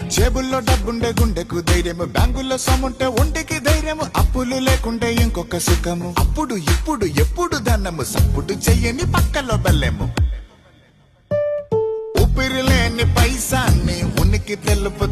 జేబుల్లో డబ్బుండే గుండెకు ధైర్యము, బ్యాంకుల్లో సొమ్ముంటే ఒంటికి ధైర్యము, అప్పులు లేకుంటే ఇంకొక సుఖము. అప్పుడు ఇప్పుడు ఎప్పుడు ధనము, సప్పుడు చెయ్యని పక్కలో బెల్లెము. ఊపిరి లేని పైసాన్ని ఉనికి తెలుపు